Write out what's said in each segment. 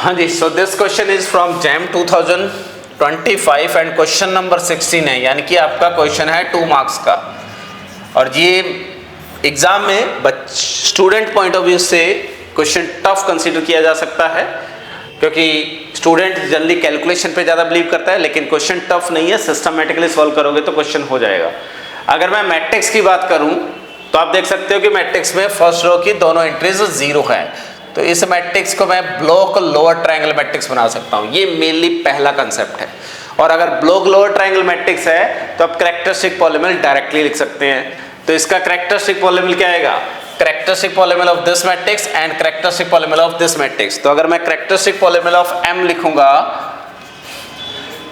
हाँ जी, so this question is from JAM 2025 and question number 16 है, यानी कि आपका क्वेश्चन है 2 मार्क्स का। और ये एग्जाम में स्टूडेंट पॉइंट ऑफ व्यू से क्वेश्चन टफ कंसीडर किया जा सकता है, क्योंकि स्टूडेंट जनरली कैलकुलेशन पे ज़्यादा बिलीव करता है, लेकिन क्वेश्चन टफ नहीं है, सिस्टमेटिकली सॉल्व करोगे तो क्वेश्चन हो जाएगा। अगर मैं मैट्रिक्स की बात करूं तो आप देख सकते हो कि मैट्रिक्स में फर्स्ट रो की दोनों एंट्रीज 0 है, तो इस मैट्रिक्स को मैं ब्लॉक लोअर ट्रायंगल मैट्रिक्स बना सकता हूँ। ये मेनली पहला कंसेप्ट है। और अगर ब्लॉक लोअर ट्रायंगल मैट्रिक्स है तो आप कैरेक्टरिस्टिक पॉलीनोमियल डायरेक्टली लिख सकते हैं। तो इसका कैरेक्टरिस्टिक पॉलीनोमियल क्या आएगा? Characteristic polynomial of this matrix and characteristic polynomial of this matrix. तो अगर मैं कैरेक्टरिस्टिक पॉलीनोमियल ऑफ m लिखूंगा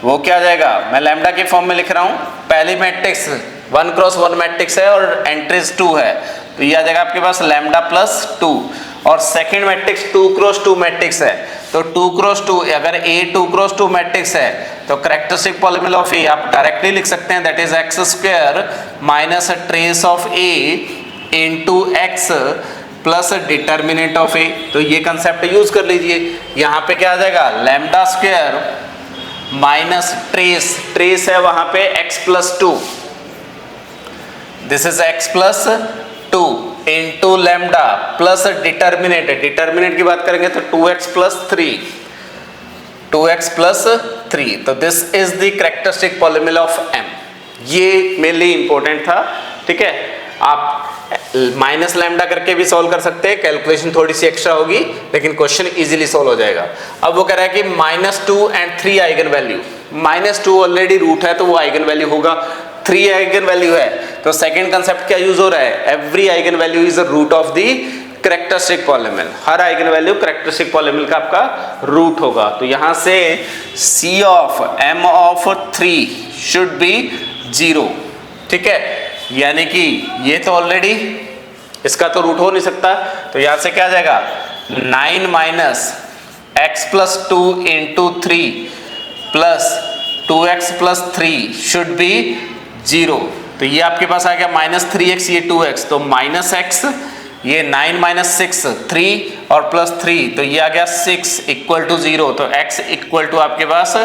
वो क्या आ जाएगा? मैं लैम्डा के फॉर्म में लिख रहा हूँ। पहली मैट्रिक्स 1 क्रॉस 1 मैट्रिक्स है और एंट्रीज 2 है, तो ये आ जाएगा आपके पास लैम्डा प्लस 2। और सेकंड मैट्रिक्स 2 क्रॉस 2 मैट्रिक्स है, तो 2 क्रॉस 2, अगर A 2 क्रॉस 2 मैट्रिक्स है तो कैरेक्टरिस्टिक पॉलीनोमियल ऑफ A आप डायरेक्टली लिख सकते हैं, that is x square minus trace of A into x plus determinant of A। तो ये कंसेप्ट यूज कर लीजिए। यहाँ पे क्या आ जाएगा? लैम्डा स्क्वायर माइनस ट्रेस है वहां पे x plus 2, this is x plus 2 into lambda plus determinant की बात करेंगे तो 2x प्लस 3, तो this is the characteristic polynomial of m। ये मेनली इंपॉर्टेंट था, ठीक है। आप माइनस लैम्डा करके भी सॉल्व कर सकते हैं, कैलकुलेशन थोड़ी सी एक्स्ट्रा होगी, लेकिन क्वेश्चन इजीली सॉल्व हो जाएगा। अब वो कह रहा है कि -2 and 3 eigen value. -2 already root है तो वो आइगन वैल्यू होगा, 3 आइगन वैल्यू है तो सेकंड कंसेप्ट क्या यूज हो रहा है? Every eigen value is a root of the characteristic polynomial. हर आइगन वैल्यू कैरेक्टरिस्टिक पॉलीनोमियल का आपका रूट होगा। तो यहां से c of m of 3 should be 0, ठीक है। यानी कि ये तो ऑलरेडी इसका तो रूट हो नहीं सकता, तो यहां से क्या आ जाएगा? 9 minus x plus 2 into 3 plus 2x plus 3 should be 0। तो ये आपके पास आ गया -3x, ये 2x, तो माइनस x, ये 9 माइनस 6 3 और प्लस 3, तो ये आ गया 6 इक्वल टू 0। तो x इक्वल टू आपके पास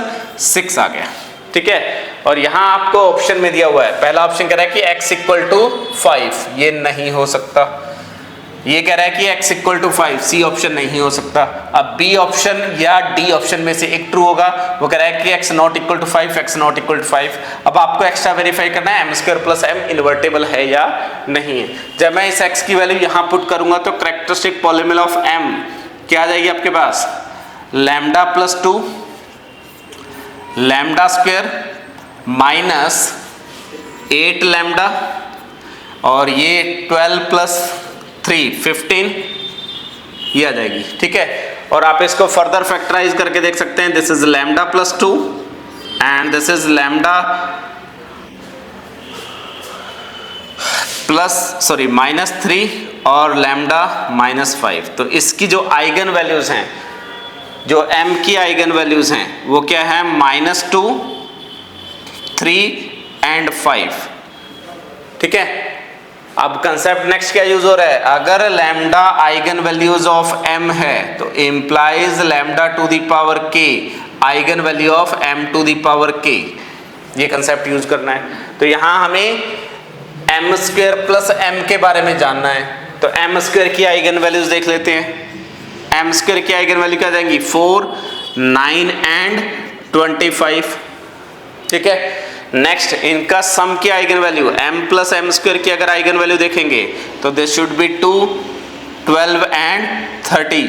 6 आ गया, ठीक है। और यहाँ आपको ऑप्शन में दिया हुआ है, पहला ऑप्शन कह रहा है कि x इक्वल टू 5, ये नहीं हो सकता। ये कह रहा है कि x equal to 5, C option नहीं हो सकता। अब बी ऑप्शन या डी ऑप्शन में से एक ट्रू होगा। वो कह रहा है कि x not equal to 5, x not equal to 5। अब आपको एक्स्ट्रा वेरीफाई करना है m² प्लस m इन्वर्टेबल है या नहीं है। जब मैं इस x की वैल्यू यहाँ पुट करूंगा तो कैरेक्टरिस्टिक पॉलीनोमियल ऑफ m क्या आ जाएगी आपके पास? Lambda plus 2 lambda square minus 8 lambda और ये 12 प्लस 3 15, ये आ जाएगी, ठीक है। और आप इसको फर्दर फैक्टराइज करके देख सकते हैं, this is lambda plus 2 and this is lambda minus 3 और लैम्डा माइनस 5। तो इसकी जो आइगन वैल्यूज हैं, जो m की आइगन वैल्यूज हैं वो क्या है? -2 3 एंड 5, ठीक है। अब कंसेप्ट नेक्स्ट क्या यूज हो रहा है? अगर lambda eigen values of m है तो implies lambda to the power k eigen value of m to the power k, ये कंसेप्ट यूज करना है। तो यहां हमें m² प्लस m के बारे में जानना है, तो m² की आइगन वैल्यूज देख लेते हैं। m² की आइगन वैल्यू क्या जाएंगी? 4 9 एंड 25, ठीक है। नेक्स्ट इनका सम की eigen value m plus m² की अगर आइगन वैल्यू देखेंगे तो this should be 2 12 and 30।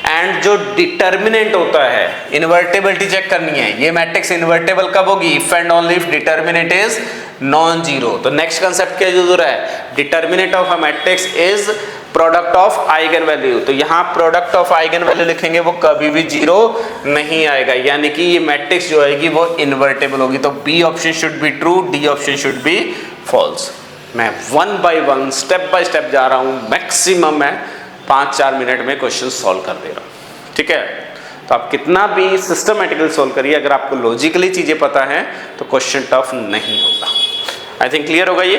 And जो डिटर्मिनेंट होता है, इन्वर्टेबिलिटी चेक करनी है, ये मैट्रिक्स इन्वर्टेबल कब होगी? If and only if determinant is non zero. तो नेक्स्ट कंसेप्ट क्या यूज हो रहा है? Determinant of a matrix is product of eigen value. तो यहाँ प्रोडक्ट ऑफ आइगन वैल्यू लिखेंगे वो कभी भी 0 नहीं आएगा, यानी कि ये मैट्रिक्स जो आएगी वो इन्वर्टेबल होगी। तो B option should be true, D option should be false. मैं 1 बाय 1 स्टेप बाय स्टेप जा रहा हूँ, मैक्सिमम मैं 5-4 मिनट में क्वेश्चन सॉल्व कर दे रहा हूँ, ठीक है। तो आप कितना भी सिस्टमेटिकली सॉल्व करिए, अगर आपको लॉजिकली चीजें पता है तो क्वेश्चन टफ नहीं होगा। आई थिंक क्लियर होगा ये।